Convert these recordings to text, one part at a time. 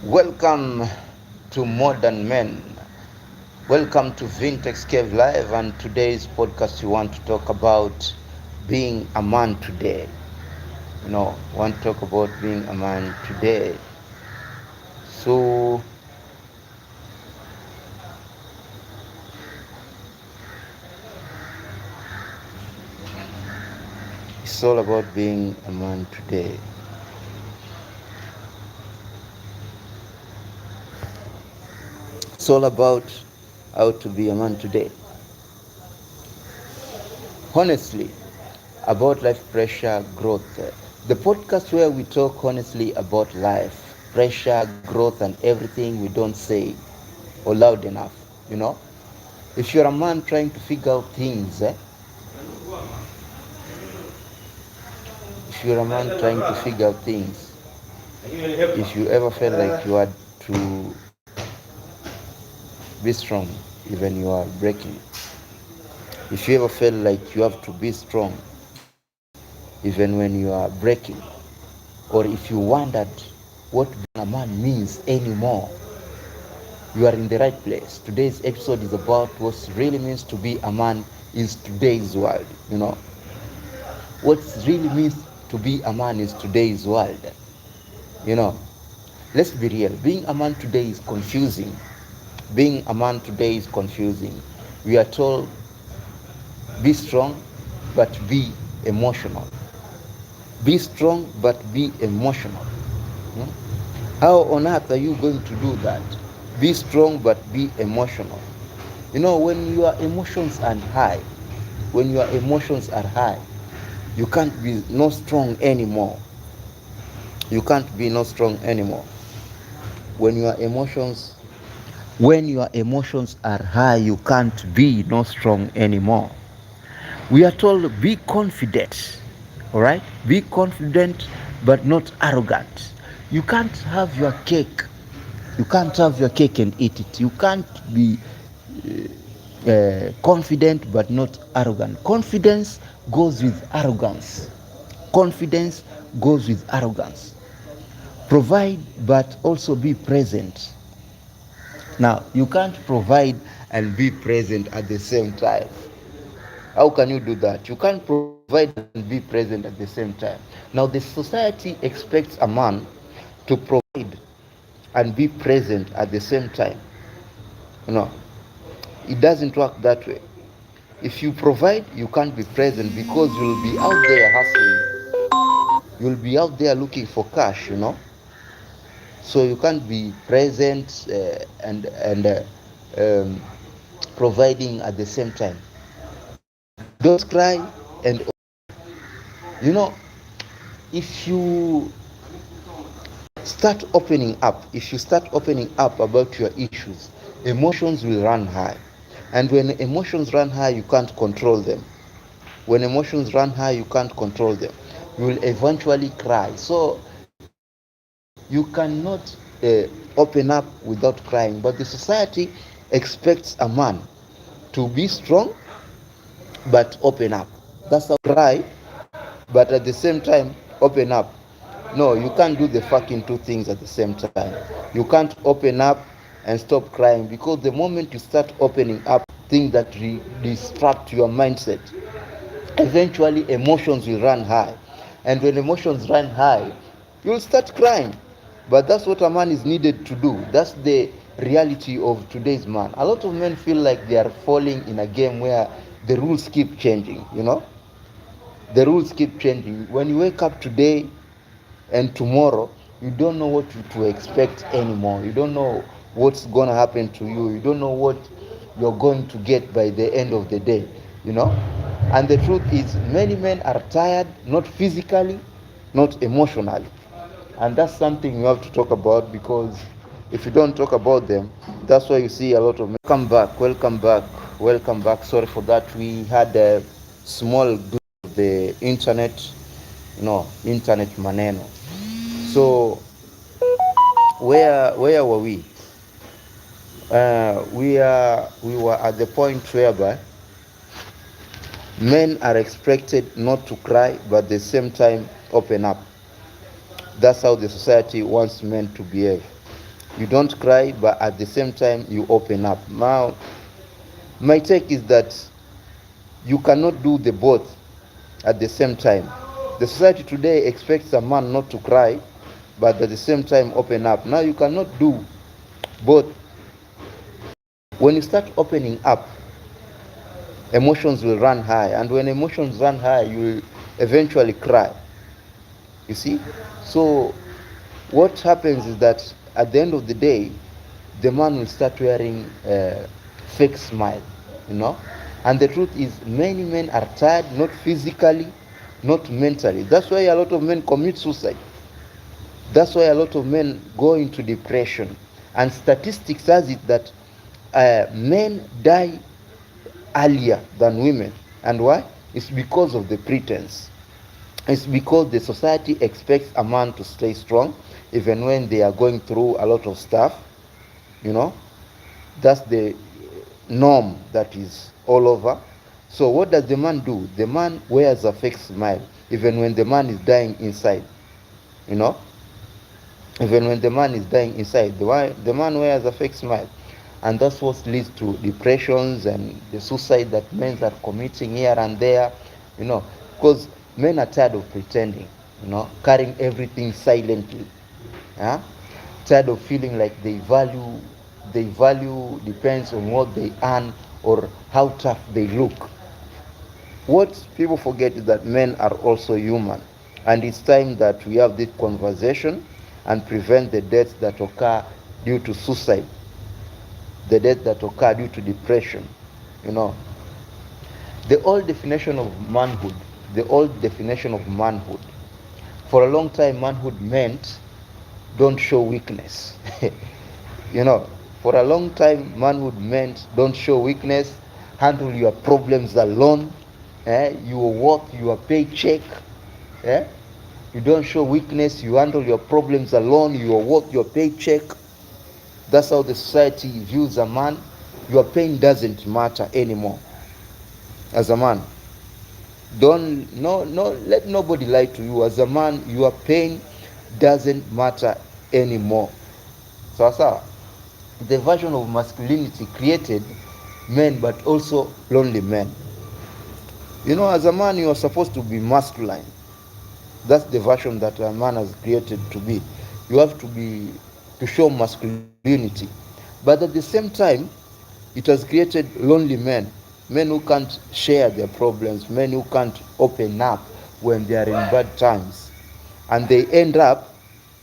Welcome to Modern Men. Welcome to Vintex Kev Live, and today's podcast we want to talk about being a man today. Want to talk about being a man today. So it's all about being a man today. It's all about how to be a man today. Honestly, about life pressure, growth. The podcast where we talk honestly about life, pressure, growth, and everything we don't say or loud enough. You know, if you're a man trying to figure out things, if you're a man trying to figure out things, if you ever felt like you had to be strong, even you are breaking, if you ever felt like you have to be strong, even when you are breaking, or if you wondered what being a man means anymore, you are in the right place. Today's episode is about what it really means to be a man in today's world. What it really means to be a man in today's world. You know, let's be real. Being a man today is confusing. Being a man today is confusing. We are told be strong, but be emotional. Be strong, but be emotional. How on earth are you going to do that? Be strong, but be emotional. When your emotions are high, when your emotions are high, you can't be no strong anymore. You can't be no strong anymore. When your emotions when your emotions are high, you can't be no strong anymore. We are told be confident. All right? Be confident but not arrogant. You can't have your cake. You can't have your cake and eat it. You can't be confident but not arrogant. Confidence goes with arrogance. Confidence goes with arrogance. Provide but also be present. Now, you can't provide and be present at the same time. How can you do that? You can't provide and be present at the same time. Now, the society expects a man to provide and be present at the same time. No, it doesn't work that way. If you provide, you can't be present because you'll be out there hustling. You'll be out there looking for cash. So you can't be present and providing at the same time. Don't cry and you know if you start opening up about your issues, emotions will run high. And when emotions run high, you can't control them. When emotions run high, you can't control them. You will eventually cry. So you cannot open up without crying. But the society expects a man to be strong but open up. That's how cry, but at the same time open up. No, you can't do the fucking two things at the same time. You can't open up and stop crying, because the moment you start opening up things that distract your mindset, eventually emotions will run high. And when emotions run high, you'll start crying. But that's what a man is needed to do. That's the reality of today's man. A lot of men feel like they are falling in a game where the rules keep changing. The rules keep changing. When you wake up today and tomorrow, you don't know what to expect anymore. You don't know what's going to happen to you. You don't know what you're going to get by the end of the day. And the truth is, many men are tired, not physically, not emotionally. And that's something you have to talk about, because if you don't talk about them, that's why you see a lot of men. Welcome back. Sorry for that. We had a small glitch of the internet maneno. So where were we? We were at the point whereby men are expected not to cry, but at the same time open up. That's how the society wants men to behave. You don't cry, but at the same time you open up. Now, my take is that you cannot do the both at the same time. The society today expects a man not to cry, but at the same time open up. Now you cannot do both. When you start opening up, emotions will run high, and when emotions run high, you will eventually cry. You see? So what happens is that at the end of the day, the man will start wearing a fake smile, you know. And the truth is, many men are tired, not physically, not mentally. That's why a lot of men commit suicide. That's why a lot of men go into depression. And statistics says it that men die earlier than women. And why? It's because of the pretense. It's because the society expects a man to stay strong even when they are going through a lot of stuff, you know. That's the norm that is all over. So what does the man do? The man wears a fake smile even when the man is dying inside, you know. Even when the man is dying inside, the man wears a fake smile. And that's what leads to depressions and the suicide that men are committing here and there, you know, because men are tired of pretending, you know, carrying everything silently. Yeah? Tired of feeling like they value depends on what they earn or how tough they look. What people forget is that men are also human, and it's time that we have this conversation and prevent the deaths that occur due to suicide, the deaths that occur due to depression. You know, the old definition of manhood, the old definition of manhood, for a long time, manhood meant don't show weakness. You know, for a long time, manhood meant don't show weakness, handle your problems alone, your work, your paycheck. Eh? You don't show weakness, you handle your problems alone, your work, your paycheck. That's how the society views a man. Your pain doesn't matter anymore as a man. Don't no no let nobody lie to you. As a man, your pain doesn't matter anymore. So the version of masculinity created men but also lonely men. You know, as a man you are supposed to be masculine. That's the version that a man has created to be. You have to show masculinity. But at the same time, it has created lonely men. Men who can't share their problems, men who can't open up when they are in bad times. And they end up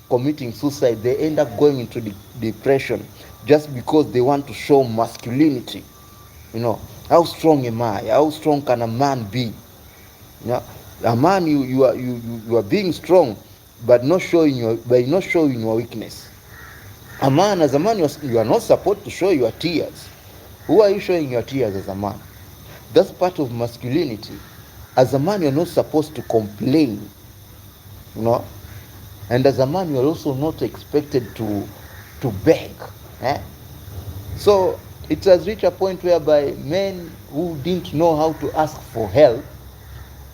committing suicide. They end up going into depression just because they want to show masculinity. You know, how strong am I? How strong can a man be? You know, a man, you are being strong, but not showing your weakness. A man, as a man, you are not supposed to show your tears. Who are you showing your tears as a man? That's part of masculinity. As a man, you're not supposed to complain, you know. And as a man, you're also not expected to beg. Eh? So it has reached a point whereby men who didn't know how to ask for help,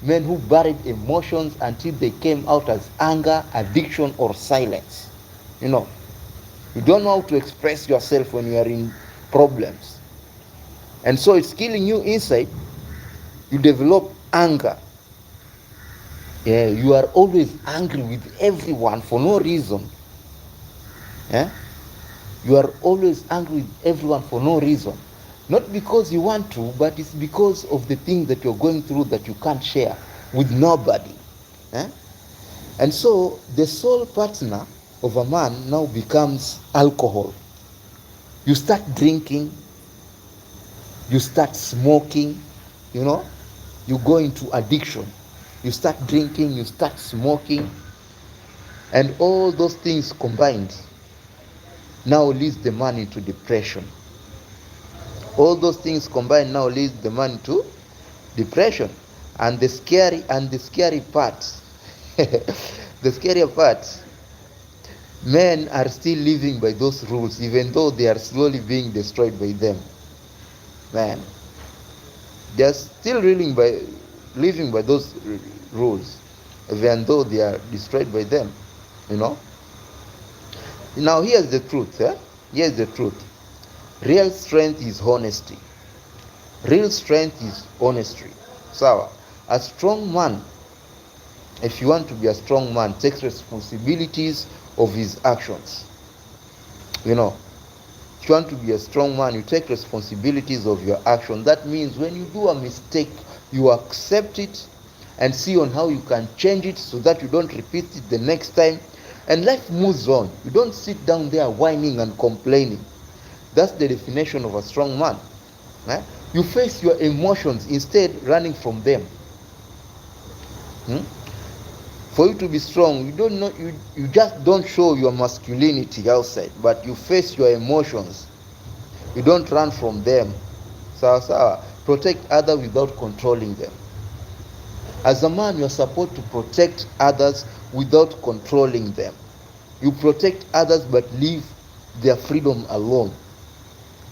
men who buried emotions until they came out as anger, addiction, or silence. You know, you don't know how to express yourself when you are in problems. And so it's killing you inside. You develop anger. Yeah, you are always angry with everyone for no reason. Yeah? You are always angry with everyone for no reason. Not because you want to, but it's because of the thing that you're going through that you can't share with nobody. Eh? And so the sole partner of a man now becomes alcohol. You start drinking, you start smoking, you know, you go into addiction. You start drinking, you start smoking, and all those things combined now leads the man into depression. All those things combined now leads the man to depression. And the scary part, the scarier part, men are still living by those rules, even though they are slowly being destroyed by them. Man, they are still living by those rules, even though they are destroyed by them. You know, Now here's the truth. Here's the truth. Real strength is honesty. Real strength is honesty. Sawa. A strong man, if you want to be a strong man, takes responsibilities of his actions. You know, if you want to be a strong man, you take responsibilities of your action. That means when you do a mistake, you accept it and see on how you can change it so that you don't repeat it the next time. And life moves on. You don't sit down there whining and complaining. That's the definition of a strong man. You face your emotions instead running from them. For you to be strong, you just don't show your masculinity outside, but you face your emotions. You don't run from them. Sawa. Protect others without controlling them. As a man, you are supposed to protect others without controlling them. You protect others but leave their freedom alone.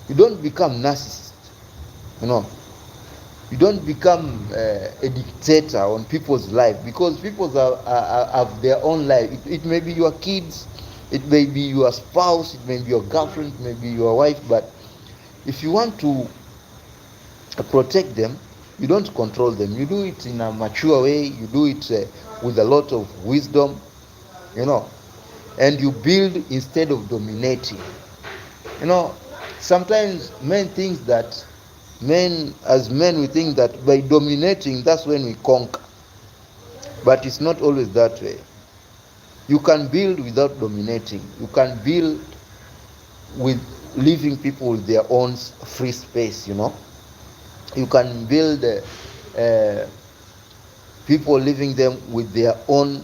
You don't become narcissist. You don't become a dictator on people's life, because people have their own life. It may be your kids, it may be your spouse, it may be your girlfriend, it may be your wife, but if you want to protect them, you don't control them. You do it in a mature way. You do it with a lot of wisdom, and you build instead of dominating. Sometimes men think that as men we think that by dominating, that's when we conquer, but it's not always that way. You can build without dominating. You can build with leaving people with their own free space. You can build people living them with their own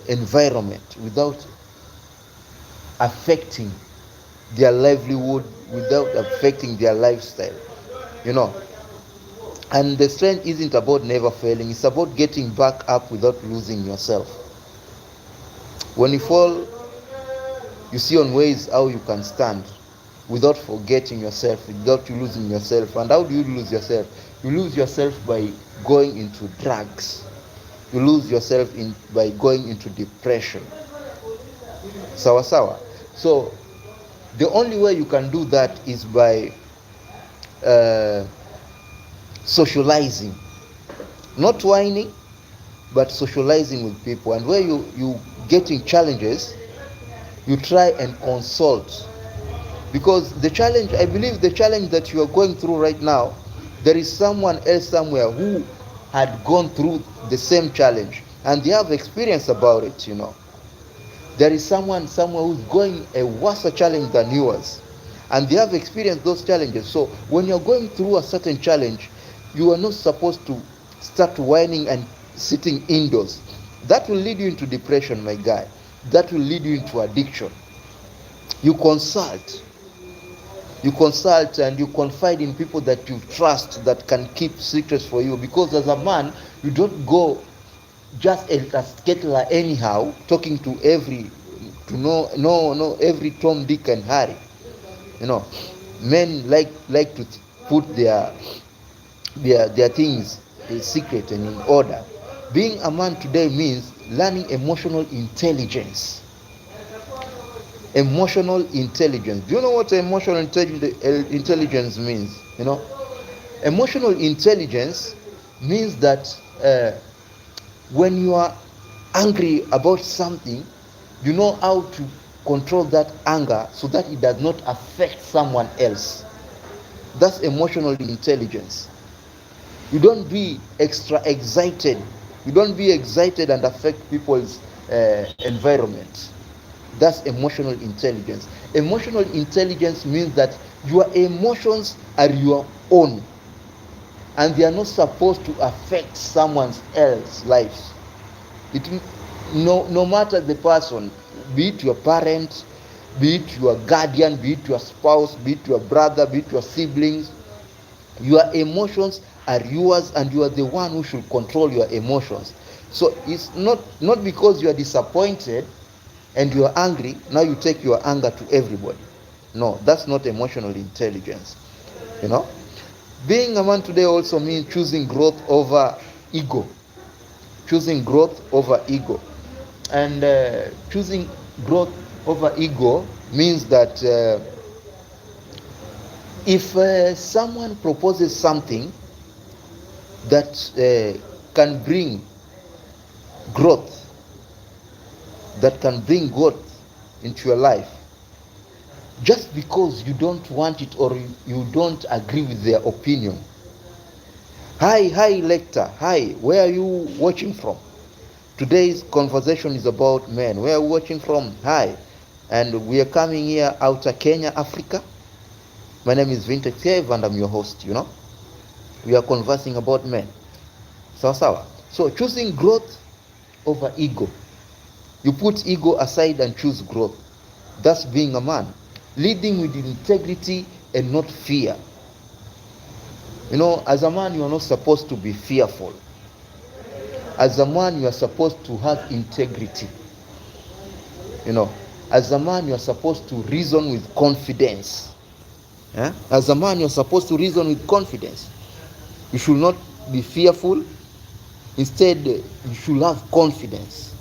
environment without affecting their livelihood, without affecting their lifestyle. And the strength isn't about never failing. It's about getting back up without losing yourself. When you fall, you see on ways how you can stand without forgetting yourself, without you losing yourself. And how do you lose yourself? You lose yourself by going into drugs. You lose yourself by going into depression. Sawa. So the only way you can do that is by socializing, not whining, but socializing with people. And where you getting challenges, you try and consult. Because I believe the challenge that you are going through right now, there is someone else somewhere who had gone through the same challenge and they have experience about it. There is someone somewhere who's going a worse challenge than yours, and they have experienced those challenges. So when you're going through a certain challenge, you are not supposed to start whining and sitting indoors. That will lead you into depression, my guy. That will lead you into addiction. You consult and you confide in people that you trust, that can keep secrets for you. Because as a man, you don't go just a skettler anyhow, talking to every Tom, Dick and Harry. Men like to put their things in secret and in order. Being a man today means learning emotional intelligence. Emotional intelligence. Do you know what emotional intelligence means? Emotional intelligence means that when you are angry about something, you know how to control that anger so that it does not affect someone else. That's emotional intelligence. You don't be extra excited. You don't be excited and affect people's environment. That's emotional intelligence. Emotional intelligence means that your emotions are your own and they are not supposed to affect someone else's life. No matter the person, be it your parent, be it your guardian, be it your spouse, be it your brother, be it your siblings, your emotions are yours and you are the one who should control your emotions. So it's not because you are disappointed and you are angry, now you take your anger to everybody. No, that's not emotional intelligence. Being a man today also means choosing growth over ego. Choosing growth over ego. And choosing growth over ego means that if someone proposes something that can bring growth, that can bring growth into your life, just because you don't want it or you don't agree with their opinion. Hi, Lecter. Hi, where are you watching from? Today's conversation is about men. Where are you watching from? Hi. And we are coming here outer Kenya, Africa. My name is Vintex Kev and I'm your host, We are conversing about men. Sawa. So choosing growth over ego. You put ego aside and choose growth. That's being a man. Leading with integrity and not fear. As a man, you are not supposed to be fearful. As a man, you are supposed to have integrity. As a man, you are supposed to reason with confidence. As a man, you are supposed to reason with confidence. You should not be fearful. Instead, you should have confidence.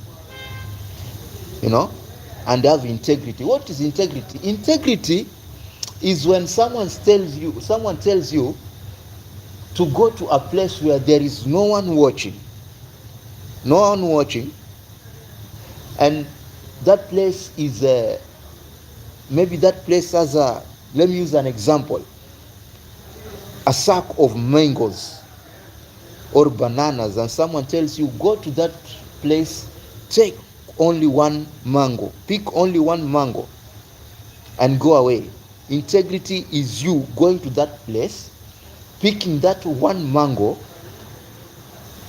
And have integrity. What is integrity? Integrity is when someone tells you to go to a place where there is no one watching, and that place is maybe that place has let me use an example, a sack of mangoes or bananas, and someone tells you go to that place, take only one mango, pick only one mango and go away. Integrity is you going to that place, picking that one mango,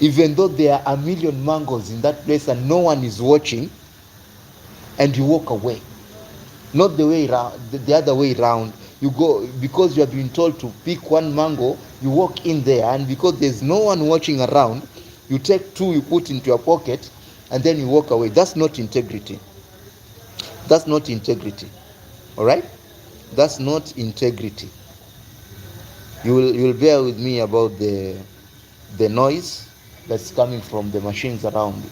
even though there are a million mangoes in that place and no one is watching, and you walk away. Not the other way around. You go because you have been told to pick one mango, you walk in there, and because there's no one watching around, you take two, you put into your pocket, and then you walk away. That's not integrity. That's not integrity. All right? That's not integrity. You will bear with me about the noise that's coming from the machines around.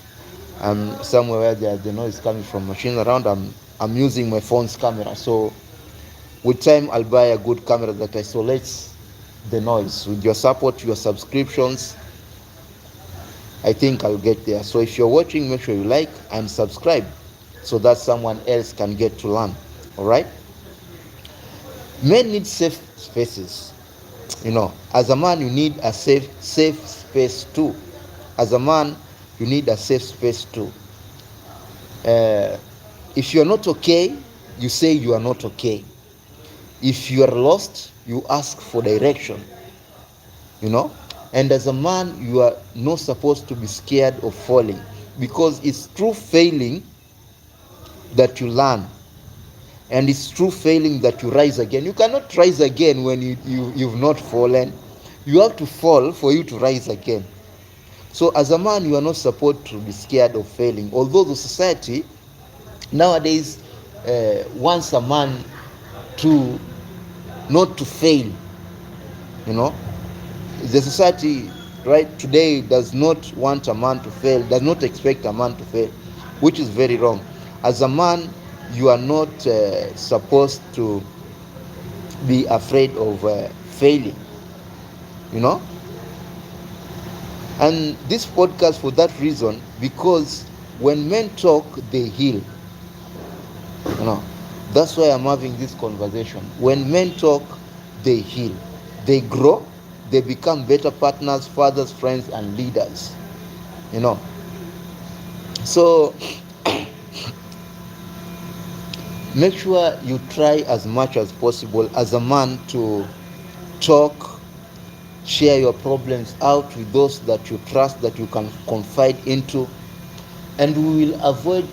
Somewhere where there's the noise coming from machines around, I'm using my phone's camera. So with time, I'll buy a good camera that isolates the noise. With your support, your subscriptions, I think I'll get there. So if you're watching, make sure you like and subscribe so that someone else can get to learn. All right? Men need safe spaces. As a man, you need a safe space too. As a man, you need a safe space too. If you're not okay, you say you are not okay. If you are lost, you ask for direction. And as a man, you are not supposed to be scared of falling, because it's through failing that you learn, and it's through failing that you rise again. You cannot rise again when you've not fallen. You have to fall for you to rise again. So as a man, you are not supposed to be scared of failing, although the society nowadays wants a man to not to fail. The society right today does not want a man to fail, does not expect a man to fail, which is very wrong. As a man, you are not supposed to be afraid of failing. And this podcast, for that reason, because when men talk, they heal. That's why I'm having this conversation. When men talk, they heal, they grow, they become better partners, fathers, friends, and leaders. So make sure you try as much as possible as a man to talk, share your problems out with those that you trust, that you can confide into, and we will avoid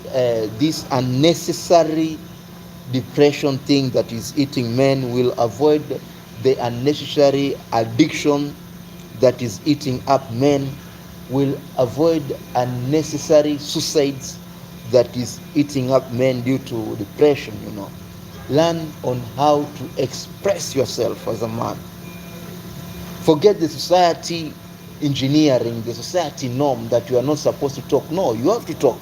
this unnecessary depression thing that is eating men. We'll avoid the unnecessary addiction that is eating up men. We'll avoid unnecessary suicides that is eating up men due to depression. Learn on how to express yourself as a man. Forget the society engineering, the society norm that you are not supposed to talk. No, you have to talk.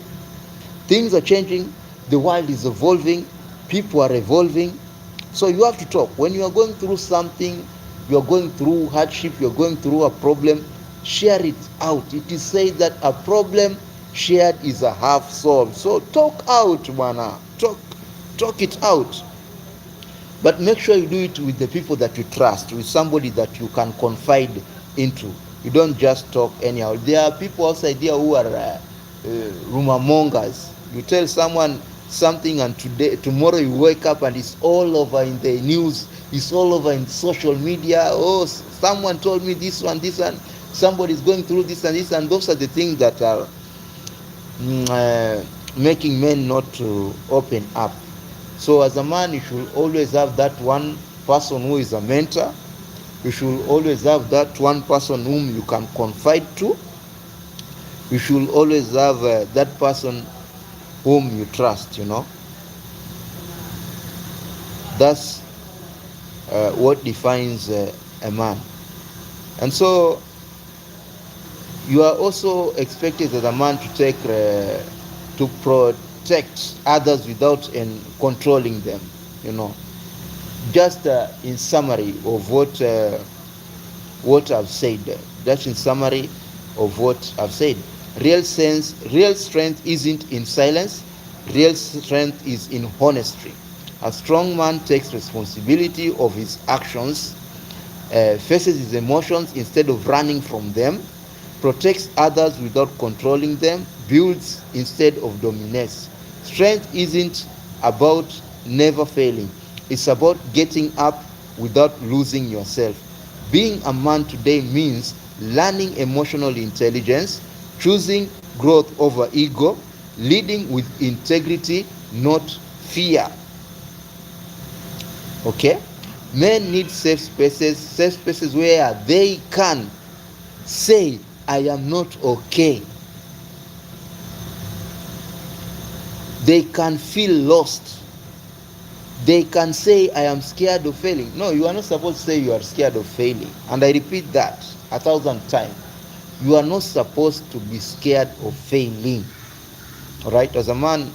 Things are changing. The world is evolving, people are evolving. So you have to talk. When you are going through something, you are going through hardship, you are going through a problem, share it out. It is said that a problem shared is a half solved. So talk out, mana. Talk it out. But make sure you do it with the people that you trust, with somebody that you can confide into. You don't just talk anyhow. There are people outside there who are rumor mongers. You tell someone something, and tomorrow you wake up and it's all over in the news, it's all over in social media. Oh, someone told me this one, somebody is going through this and this, and those are the things that are making men not to open up. So as a man, you should always have that one person who is a mentor. You should always have that one person whom you can confide to. You should always have that person whom you trust, That's what defines a man. And so you are also expected as a man to protect others without controlling them, Just in summary of what I've said. Just in summary of what I've said. Real strength isn't in silence. Real strength is in honesty. A strong man takes responsibility of his actions, faces his emotions instead of running from them, protects others without controlling them, builds instead of dominates. Strength isn't about never failing. It's about getting up without losing yourself. Being a man today means learning emotional intelligence, choosing growth over ego, leading with integrity, not fear. Okay? Men need safe spaces where they can say, I am not okay. They can feel lost. They can say, I am scared of failing. No, you are not supposed to say you are scared of failing. And I repeat that 1,000 times. You are not supposed to be scared of failing. Alright? As a man,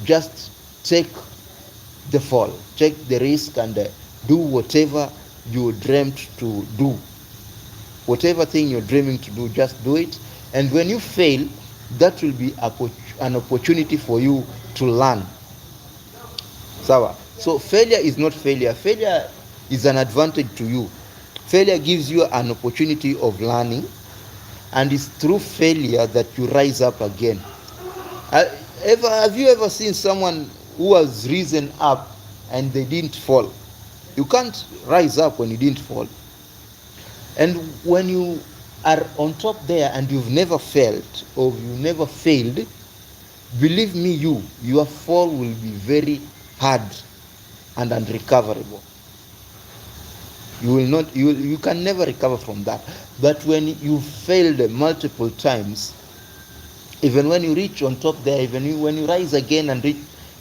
just take the fall. Take the risk and do whatever you dreamt to do. Whatever thing you're dreaming to do, just do it. And when you fail, that will be an opportunity for you to learn. So failure is not failure. Failure is an advantage to you. Failure gives you an opportunity of learning, and it's through failure that you rise up again. Have you ever seen someone who has risen up and they didn't fall? You can't rise up when you didn't fall. And when you are on top there and you've never failed or you never failed, believe me, your fall will be very hard and unrecoverable. You can never recover from that. But when you failed multiple times, even when you reach on top there, even when you rise again and reach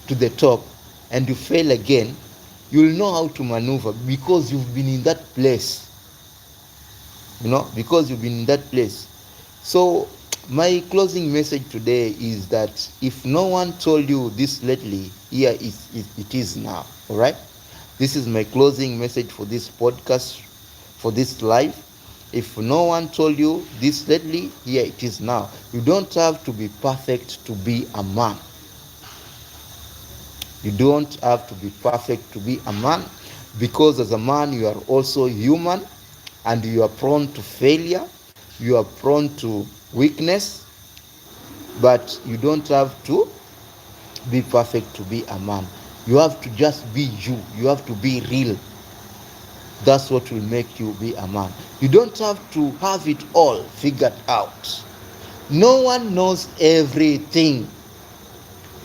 to the top and you fail again, you'll know how to maneuver because you've been in that place. Because you've been in that place. So my closing message today is that if no one told you this lately, here it is now. All right? This is my closing message for this podcast, for this live. If no one told you this lately, here it is now. You don't have to be perfect to be a man. You don't have to be perfect to be a man, because as a man you are also human and you are prone to failure, you are prone to weakness, but you don't have to be perfect to be a man. You have to just be you. You have to be real. That's what will make you be a man. You don't have to have it all figured out. No one knows everything.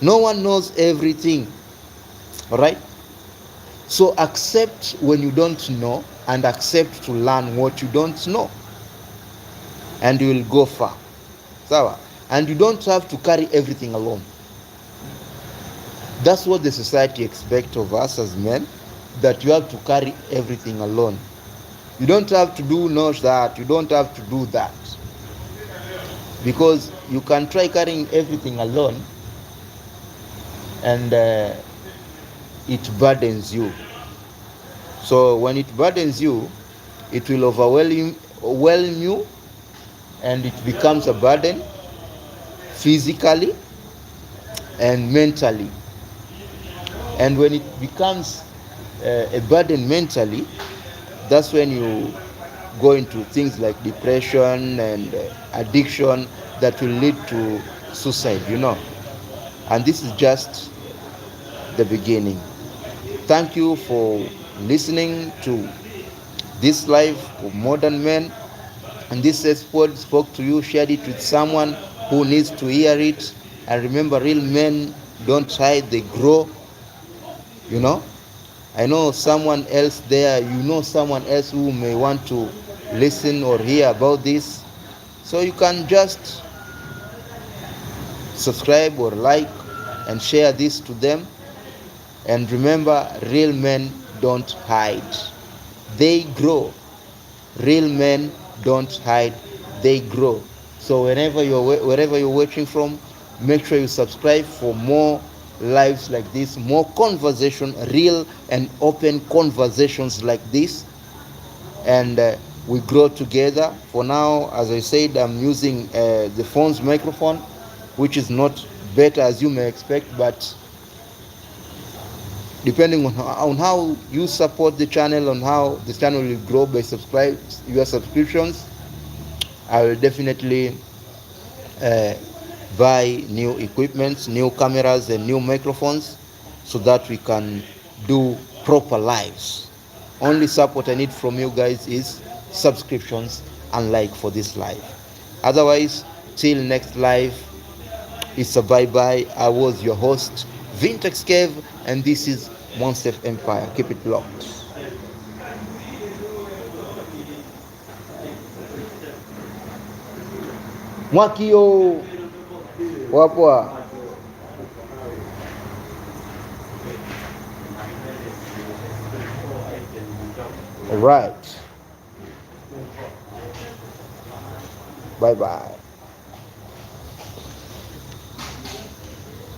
No one knows everything. All right? So accept when you don't know and accept to learn what you don't know. And you will go far. And you don't have to carry everything alone. That's what the society expects of us as men, that you have to carry everything alone. You don't have to do that, you don't have to do that. Because you can try carrying everything alone, and it burdens you. So when it burdens you, it will overwhelm you, and it becomes a burden physically and mentally. And when it becomes a burden mentally, that's when you go into things like depression and addiction that will lead to suicide. And this is just the beginning. Thank you for listening to this life of modern men. And this episode spoke to you, shared it with someone who needs to hear it. And remember, real men don't hide, they grow. You know, I know someone else there, someone else who may want to listen or hear about this. So you can just subscribe or like and share this to them. And remember, real men don't hide, they grow. Real men don't hide, they grow. So wherever you're watching from, make sure you subscribe for more lives like this, more conversation, real and open conversations like this. And we grow together. For now, as I said, I'm using the phone's microphone, which is not better as you may expect, but depending on how you support the channel, on how the channel will grow by your subscriptions, I will definitely uh, buy new equipments, new cameras, and new microphones so that we can do proper lives. Only support I need from you guys is subscriptions and like for this live. Otherwise, till next live, it's a bye bye. I was your host, Vintex Kev, and this is One Step Empire. Keep it locked. Mwakio wapwa. All right. Bye bye.